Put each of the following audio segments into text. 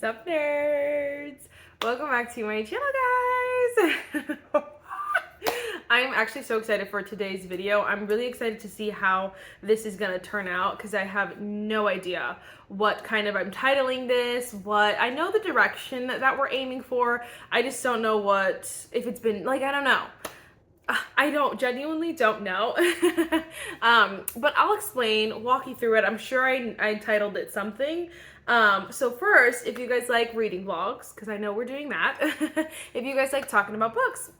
Sup nerds! Welcome back to my channel, guys! I'm actually so excited for today's video. I'm really excited to see how this is gonna turn out because I have no idea what kind of I'm titling this, I know the direction that we're aiming for. I just don't know if it's been, like, I don't know. I genuinely don't know. But I'll explain, walk you through it. I'm sure I titled it something. So first, if you guys like reading vlogs, because I know we're doing that, if you guys like talking about books,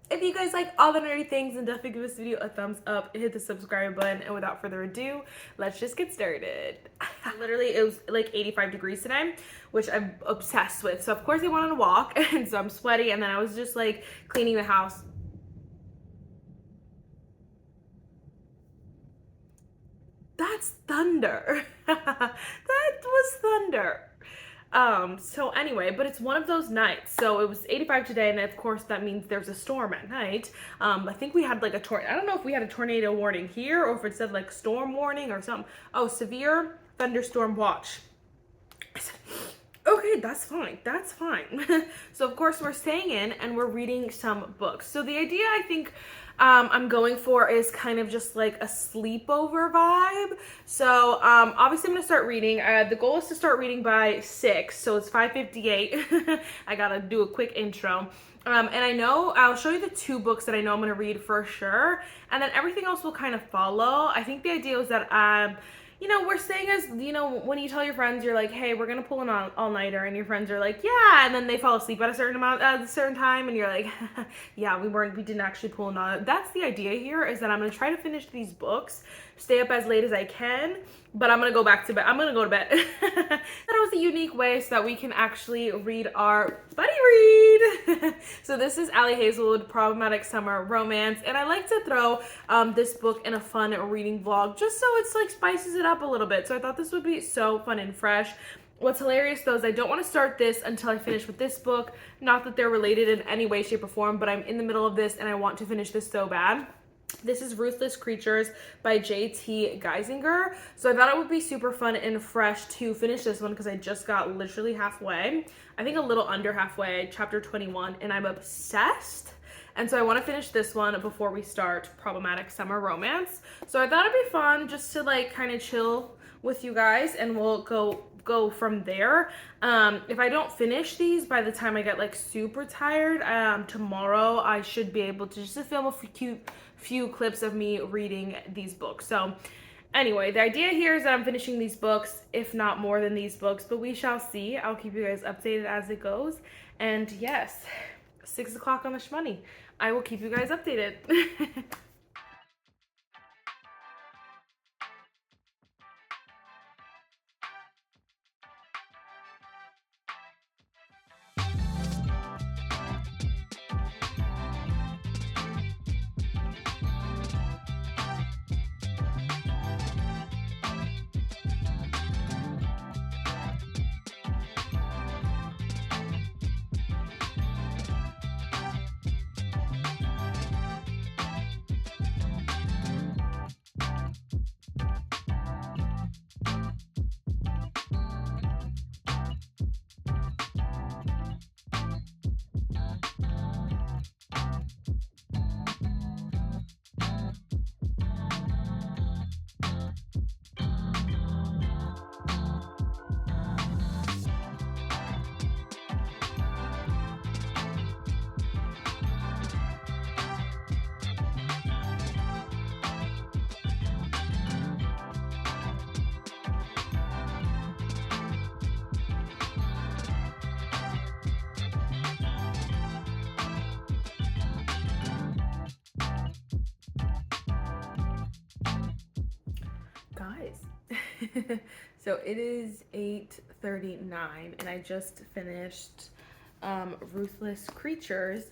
if you guys like all the nerdy things, then definitely give this video a thumbs up, hit the subscribe button, and without further ado, let's just get started. Literally, it was like 85 degrees today, which I'm obsessed with. So of course I went on a walk, and so I'm sweaty, and then I was just like cleaning the house. That's thunder. That was thunder. So anyway, but it's one of those nights. So it was 85 today, and of course that means there's a storm at night. I think we had like a tornado. I don't know if we had a tornado warning here or if it said like storm warning or something. Oh, severe thunderstorm watch. I said, okay, that's fine. That's fine. So of course we're staying in and we're reading some books. So the idea I think I'm going for is kind of just like a sleepover vibe. So obviously I'm gonna start reading. The goal is to start reading by 6, so it's 5:58. I gotta do a quick intro. And I know I'll show you the 2 books that I know I'm gonna read for sure, and then everything else will kind of follow. I think the idea is that you know, we're staying as, you know, when you tell your friends, you're like, hey, we're gonna pull an all-nighter, and your friends are like, yeah, and then they fall asleep at a certain time, and you're like, yeah, we didn't actually pull an all-nighter. That's the idea here, is that I'm gonna try to finish these books, stay up as late as I can, but I'm gonna go back to bed. I'm gonna go to bed. That was a unique way so that we can actually read our buddy read. So this is Ali Hazelwood, Problematic Summer Romance, and I like to throw this book in a fun reading vlog just so it's like spices it up a little bit. So I thought this would be so fun and fresh. What's hilarious though is I don't want to start this until I finish with this book. Not that they're related in any way, shape, or form, but I'm in the middle of this and I want to finish this so bad. This is Ruthless Creatures by J.T. Geisinger. So I thought it would be super fun and fresh to finish this one because I just got literally halfway. I think a little under halfway, chapter 21, and I'm obsessed. And so I want to finish this one before we start Problematic Summer Romance. So I thought it'd be fun just to like kind of chill with you guys, and we'll go from there. If I don't finish these by the time I get like super tired, tomorrow I should be able to just film a few clips of me reading these books. So anyway, the idea here is that I'm finishing these books, if not more than these books, but we shall see. I'll keep you guys updated as it goes. And yes, 6 o'clock on the shmoney. I will keep you guys updated. Guys, so it is 8:39 and I just finished Ruthless Creatures.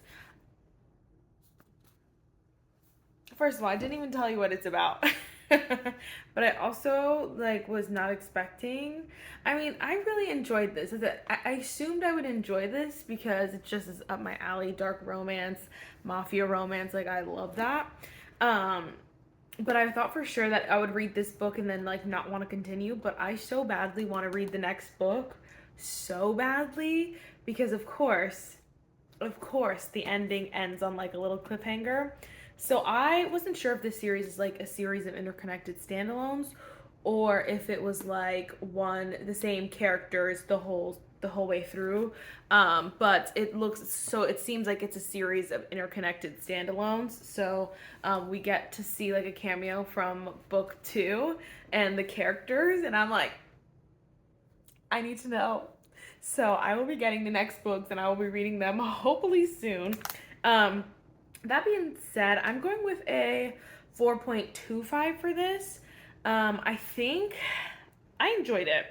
First of all, I didn't even tell you what it's about. But I also like was not expecting. I mean, I really enjoyed this. I assumed I would enjoy this because it just is up my alley. Dark romance, mafia romance, like I love that. But I thought for sure that I would read this book and then like not want to continue, but I so badly want to read the next book. so badly because of course, the ending ends on like a little cliffhanger. So I wasn't sure if this series is like a series of interconnected standalones or if it was like the same characters the whole way through. But it seems like it's a series of interconnected standalones. So we get to see like a cameo from book 2 and the characters, and I'm like, I need to know. So I will be getting the next books and I will be reading them hopefully soon. That being said, I'm going with a 4.25 for this. I think I enjoyed it,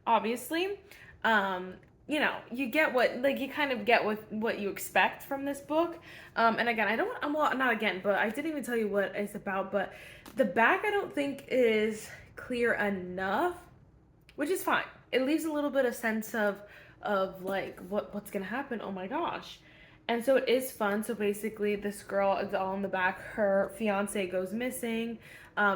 obviously. You get you kind of get what you expect from this book. And again, not again, but I didn't even tell you what it's about, but the back I don't think is clear enough, which is fine. It leaves a little bit of sense of like what's gonna happen. Oh my gosh. And so it is fun. So basically this girl is all in the back, her fiance goes missing.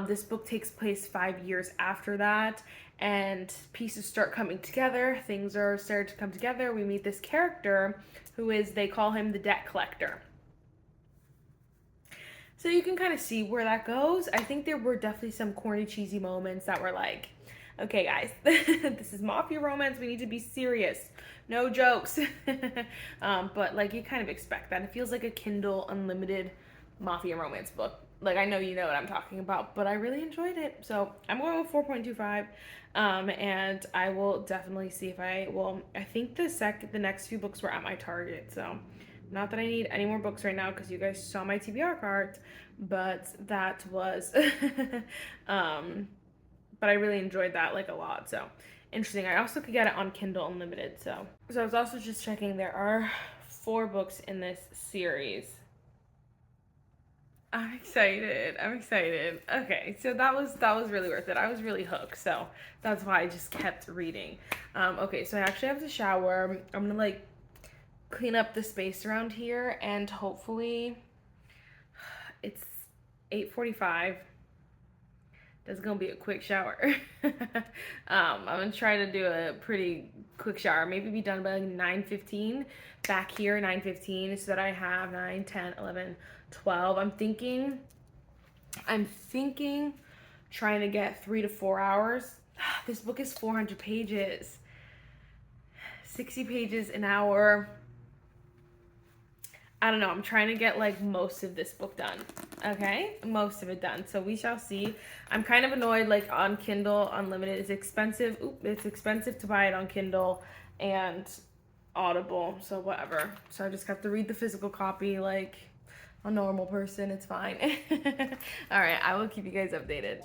This book takes place 5 years after that, and pieces start coming together. Things are starting to come together. We meet this character they call him the debt collector. So you can kind of see where that goes. I think there were definitely some corny, cheesy moments that were like, okay, guys, this is mafia romance. We need to be serious. No jokes. But like you kind of expect that. It feels like a Kindle Unlimited mafia romance book. Like I know you know what I'm talking about, but I really enjoyed it. So I'm going with 4.25. And I will definitely see if I think the next few books were at my target. So not that I need any more books right now because you guys saw my TBR cart, but that was but I really enjoyed that like a lot. So interesting. I also could get it on Kindle Unlimited. So I was also just checking. There are 4 books in this series. I'm excited. Okay, so that was really worth it. I was really hooked. So that's why I just kept reading. Okay, so I actually have to shower. I'm gonna like clean up the space around here, and hopefully it's 8:45. That's gonna be a quick shower. I'm gonna try to do a pretty quick shower. Maybe be done by like 9:15. Back here, 9:15, so that I have 9, 10, 11, 12. I'm thinking trying to get 3 to 4 hours. This book is 400 pages. 60 pages an hour. I don't know. I'm trying to get like most of this book done. Okay? Most of it done. So we shall see. I'm kind of annoyed like on Kindle Unlimited. It's expensive. It's expensive to buy it on Kindle and Audible. So whatever. So I just have to read the physical copy like a normal person. It's fine. All right. I will keep you guys updated.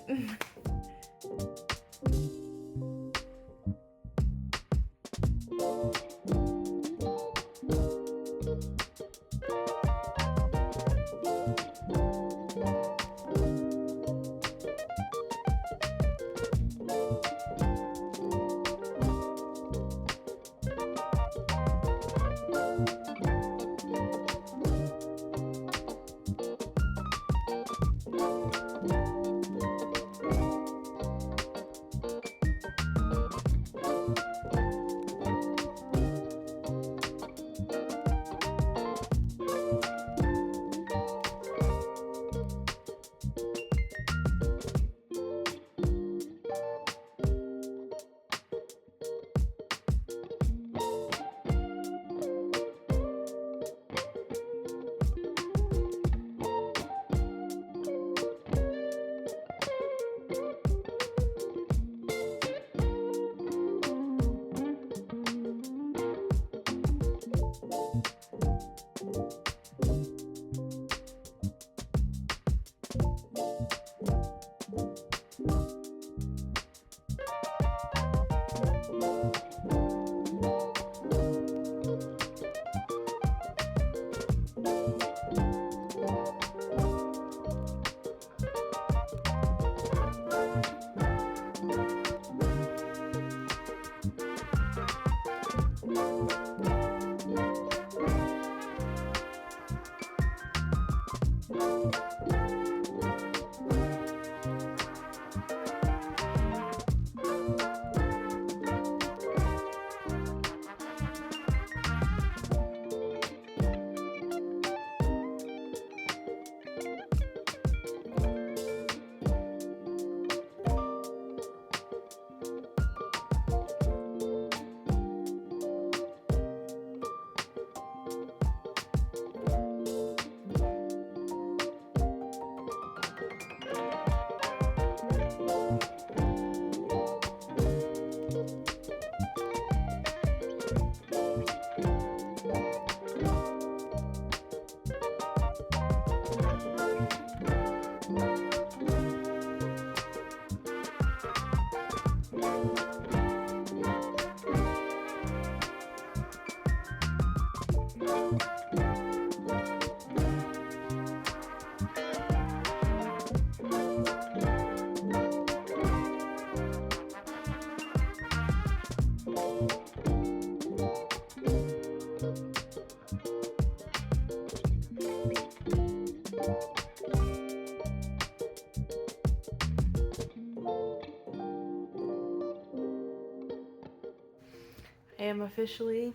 I am officially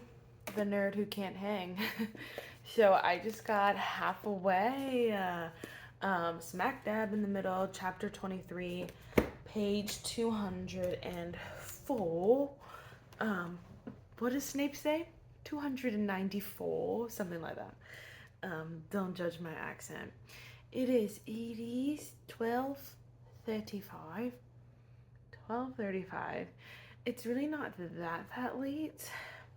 the nerd who can't hang. So I just got halfway, smack dab in the middle, chapter 23, page 204. What does Snape say? 294, something like that. Don't judge my accent. It is 12:35. 12:35. It's really not that late,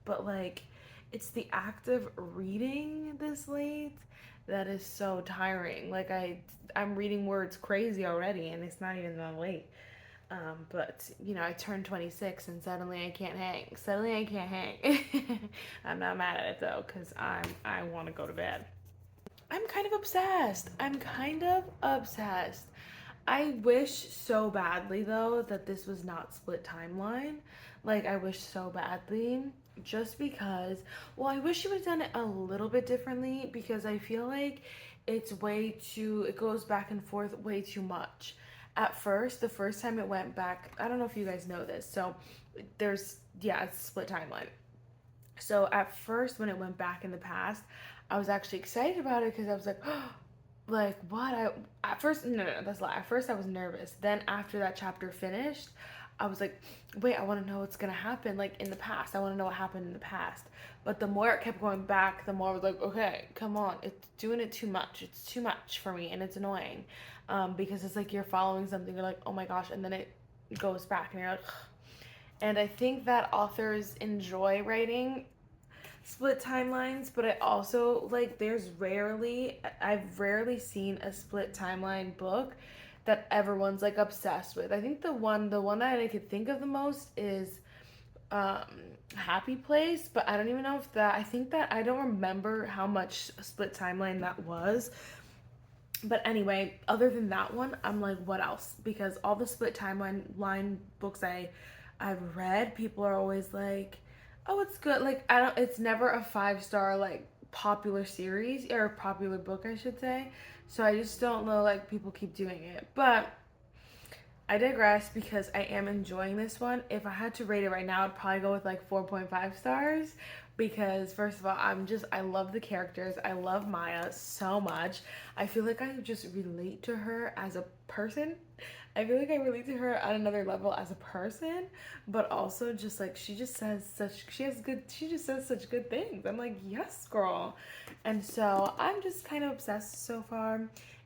but like it's the act of reading this late that is so tiring. Like I'm reading words crazy already and it's not even that late. But you know, I turned 26 and suddenly I can't hang. Suddenly I can't hang. I'm not mad at it though, because I want to go to bed. I'm kind of obsessed. I wish so badly though that this was not split timeline. Like I wish so badly, just because, well, I wish you would have done it a little bit differently, because I feel like it goes back and forth way too much. At first, the first time it went back, I don't know if you guys know this. So it's split timeline. So at first when it went back in the past, I was actually excited about it because I was like, oh, like what? At first, no, that's a lie. At first I was nervous. Then after that chapter finished, I was like, wait, I want to know what's gonna happen like in the past. I want to know what happened in the past. But the more it kept going back, the more I was like, okay, come on, it's doing it too much. It's too much for me, and it's annoying, because it's like you're following something, you're like, oh my gosh, and then it goes back, and you're like, ugh. And I think that authors enjoy writing split timelines, but I also like I've rarely seen a split timeline book that everyone's like obsessed with. I think the one that I could think of the most is Happy Place, but I don't even know if that, I think that I don't remember how much split timeline that was. But anyway, other than that one, I'm like, what else? Because all the split timeline books I've read, people are always like, oh, it's good. Like it's never a 5-star like popular series or popular book, I should say. So I just don't know, like people keep doing it. But I digress, because I am enjoying this one. If I had to rate it right now, I'd probably go with like 4.5 stars, because first of all, I love the characters. I love Maya so much. I feel like I just relate to her as a person. I feel like I relate to her at another level as a person, but also just like she just says such good things. I'm like, yes, girl. And so I'm just kind of obsessed so far,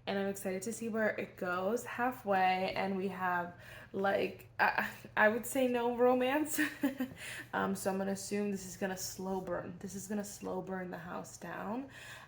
and I'm excited to see where it goes. Halfway, and we have like I would say no romance. So I'm gonna assume this is gonna slow burn. This is gonna slow burn the house down.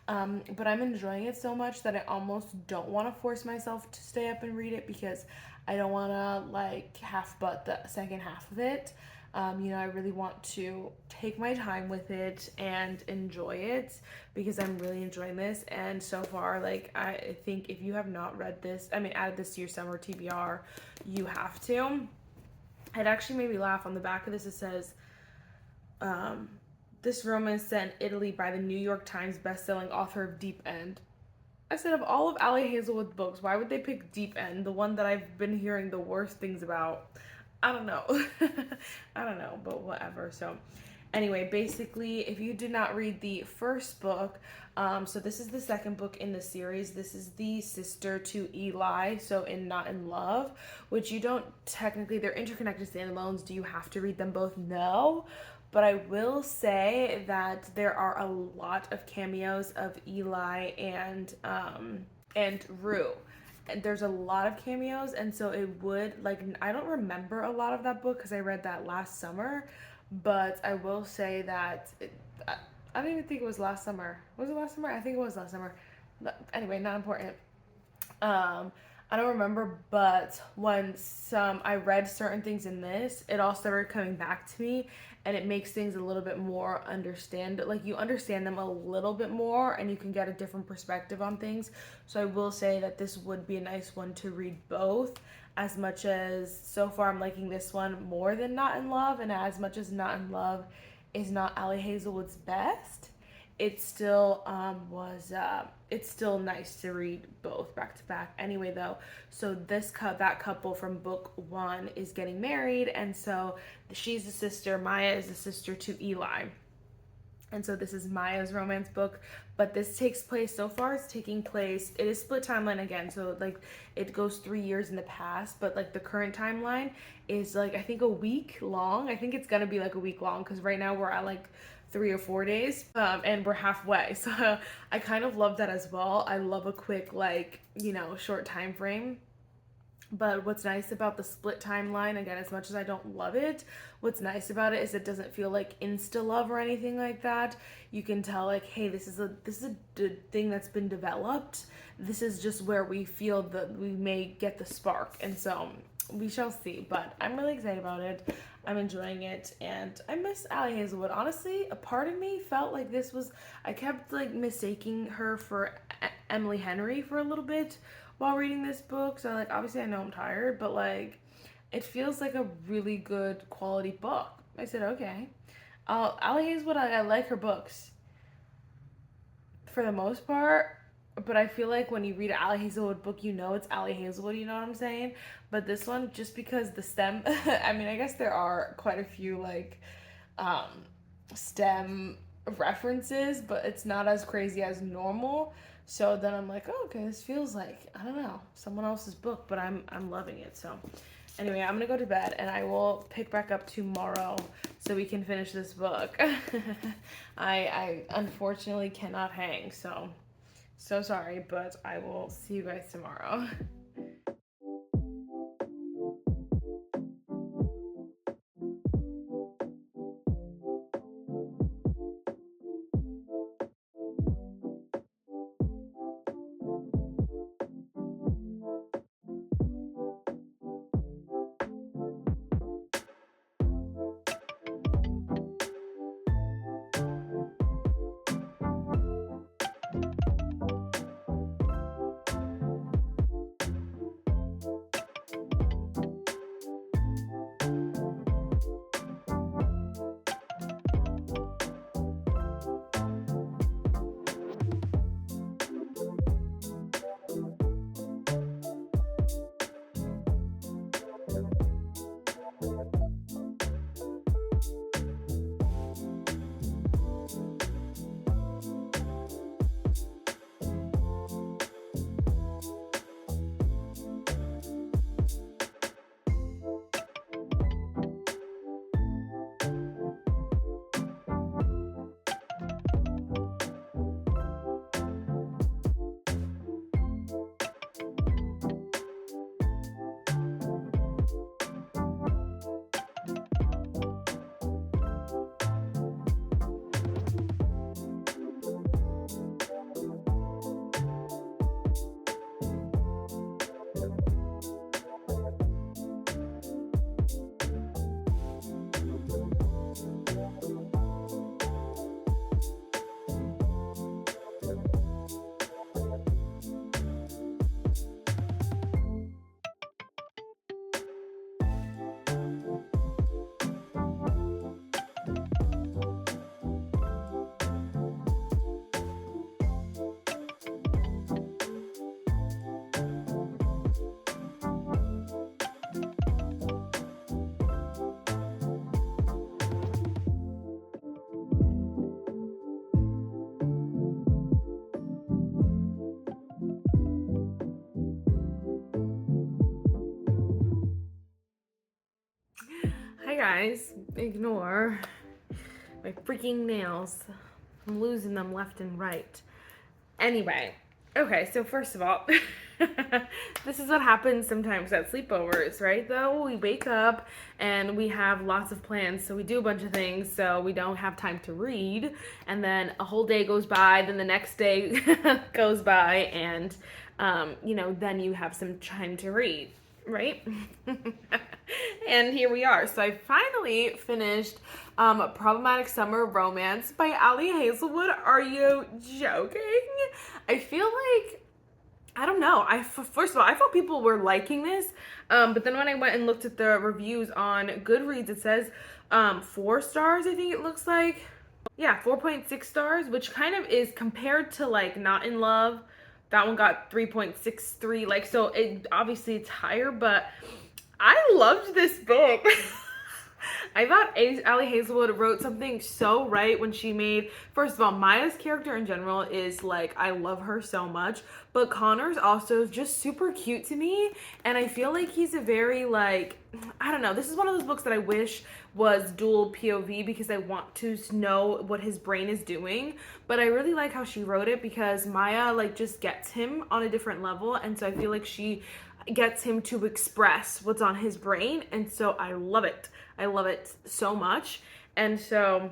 But I'm enjoying it so much that I almost don't want to force myself to stay up and read it, because I don't want to like half butt the second half of it. You know, I really want to take my time with it and enjoy it, because I'm really enjoying this. And so far, like, I think if you have not read this, added this to your summer TBR, you have to. It actually made me laugh. On the back of this, it says, this romance set in Italy by the New York Times bestselling author of Deep End. I said, of all of Ali Hazelwood's books, why would they pick Deep End, the one that I've been hearing the worst things about? I don't know. I don't know, but whatever. So anyway, basically, if you did not read the first book, so this is the second book in the series. This is the sister to Eli, so in Not in Love, which you don't technically, they're interconnected standalones. Do you have to read them both? No. But I will say that there are a lot of cameos of Eli and Rue. And there's a lot of cameos, and so it would, like, I don't remember a lot of that book because I read that last summer, but I will say that I don't even think it was last summer. Was it last summer? I think it was last summer. Anyway, not important. I don't remember, but when I read certain things in this, it all started coming back to me, and it makes things a little bit more like you understand them a little bit more, and you can get a different perspective on things. So I will say that this would be a nice one to read both, as much as so far I'm liking this one more than Not in Love, and as much as Not in Love is not Ali Hazelwood's best, it still it's still nice to read both back to back. Anyway, though, so that couple from book 1 is getting married, and so she's the sister. Maya is the sister to Eli. And so this is Maya's romance book, but this takes place, so far it's taking place, it is split timeline again, so like it goes 3 years in the past, but like the current timeline is like I think a week long. I think it's gonna be like a week long because right now we're at like 3 or 4 days, and we're halfway. So I kind of love that as well. I love a quick, like, you know, short time frame. But what's nice about the split timeline, again, as much as I don't love it, what's nice about it is it doesn't feel like insta love or anything like that. You can tell, like, hey, this is a thing that's been developed. This is just where we feel that we may get the spark, and so we shall see. But I'm really excited about it. I'm enjoying it, and I miss Allie Hazelwood. Honestly, a part of me felt like this was, I kept like mistaking her for Emily Henry for a little bit while reading this book. So like obviously I know I'm tired, but like it feels like a really good quality book. I said, okay. Allie Hazelwood, I like her books for the most part, but I feel like when you read an Allie Hazelwood book, you know it's Allie Hazelwood, you know what I'm saying? But this one, just because the STEM, I mean, I guess there are quite a few like STEM references, but it's not as crazy as normal. So then I'm like, oh, okay, this feels like, I don't know, someone else's book, but I'm loving it. So anyway, I'm gonna go to bed and I will pick back up tomorrow so we can finish this book. I unfortunately cannot hang, so sorry, but I will see you guys tomorrow. Hi guys, ignore my freaking nails. I'm losing them left and right. Anyway, okay, so first of all, this is what happens sometimes at sleepovers, right? Though we wake up and we have lots of plans, so we do a bunch of things, so we don't have time to read, and then a whole day goes by, then the next day goes by, and you know, then you have some time to read, right? And here we are. So I finally finished Problematic Summer Romance by Allie Hazelwood. Are you joking? I feel like, I don't know. First of all, I thought people were liking this, but then when I went and looked at the reviews on Goodreads, it says 4 stars, I think it looks like. yeah, 4.6 stars, which kind of is compared to like Not in Love. That one got 3.63. Like, so it obviously it's higher, but I loved this book. I thought Ali Hazelwood wrote something so right when she made, first of all, Maya's character in general is like, I love her so much, but Connor's also just super cute to me, and I feel like he's a very like, I don't know, this is one of those books that I wish was dual POV because I want to know what his brain is doing, but I really like how she wrote it because Maya like just gets him on a different level, and so I feel like she gets him to express what's on his brain, and so I love it. I love it so much. And so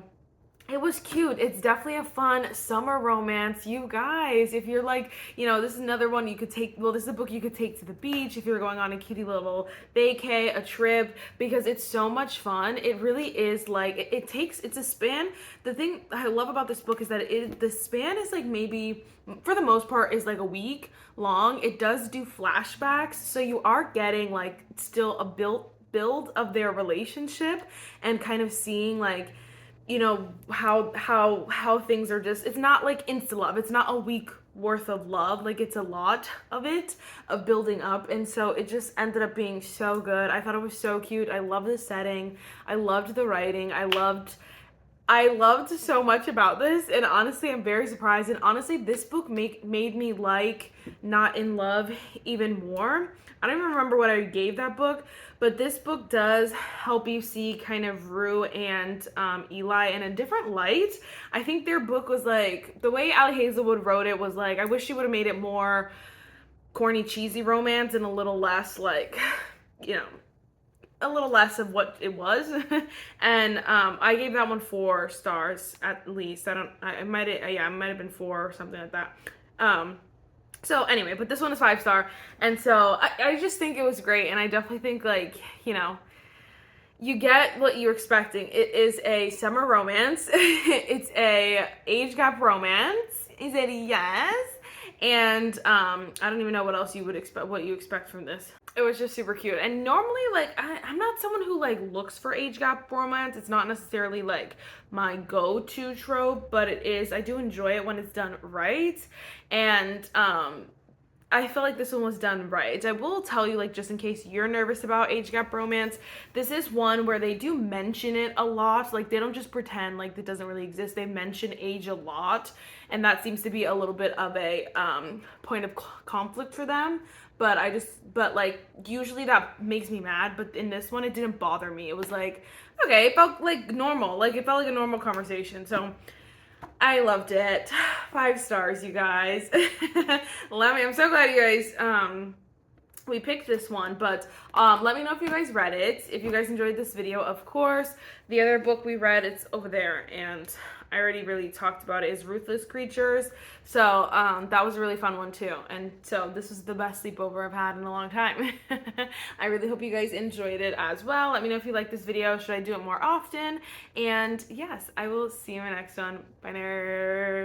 it was cute. It's definitely a fun summer romance. You guys, if you're like, you know, this is another one you could take, well, this is a book you could take to the beach if you're going on a cutie little vacay, a trip, because it's so much fun. It really is like, it takes, it's a span. The thing I love about this book is that the span is like maybe, for the most part, is like a week long. It does do flashbacks, so you are getting like still a build of their relationship and kind of seeing like, you know, how things are just, it's not like insta love, it's not a week worth of love, like it's a lot of it, of building up, and so it just ended up being so good. I thought it was so cute. I love the setting, I loved the writing, I loved so much about this, and honestly I'm very surprised, and honestly this book made me like Not in Love even more. I don't even remember what I gave that book, but this book does help you see kind of Rue and Eli in a different light. I think their book was like, the way Ali Hazelwood wrote it was like, I wish she would have made it more corny, cheesy romance and a little less like, you know, a little less of what it was. And I gave that one 4 stars at least. I might have been 4 or something like that. So anyway, but this one is 5-star, and so I just think it was great, and I definitely think like, you know, you get what you're expecting. It is a summer romance. It's a age gap romance. Is it? Yes. And I don't even know what else you would expect, what you expect from this. It was just super cute. And normally, like, I'm not someone who like looks for age gap romance. It's not necessarily like my go-to trope, but it is, I do enjoy it when it's done right. And I feel like this one was done right. I will tell you, like, just in case you're nervous about age gap romance, this is one where they do mention it a lot. Like, they don't just pretend like it doesn't really exist. They mention age a lot, and that seems to be a little bit of a point of conflict for them. But like, usually that makes me mad, but in this one, it didn't bother me. It was like, okay, it felt like normal. Like, it felt like a normal conversation. So I loved it. 5 stars, you guys. I'm so glad you guys we picked this one, but let me know if you guys read it. If you guys enjoyed this video, of course. The other book we read, it's over there, and I already really talked about it, is Ruthless Creatures. So that was a really fun one too. And so this was the best sleepover I've had in a long time. I really hope you guys enjoyed it as well. Let me know if you like this video. Should I do it more often? And yes, I will see you in my next one. Bye, nerds.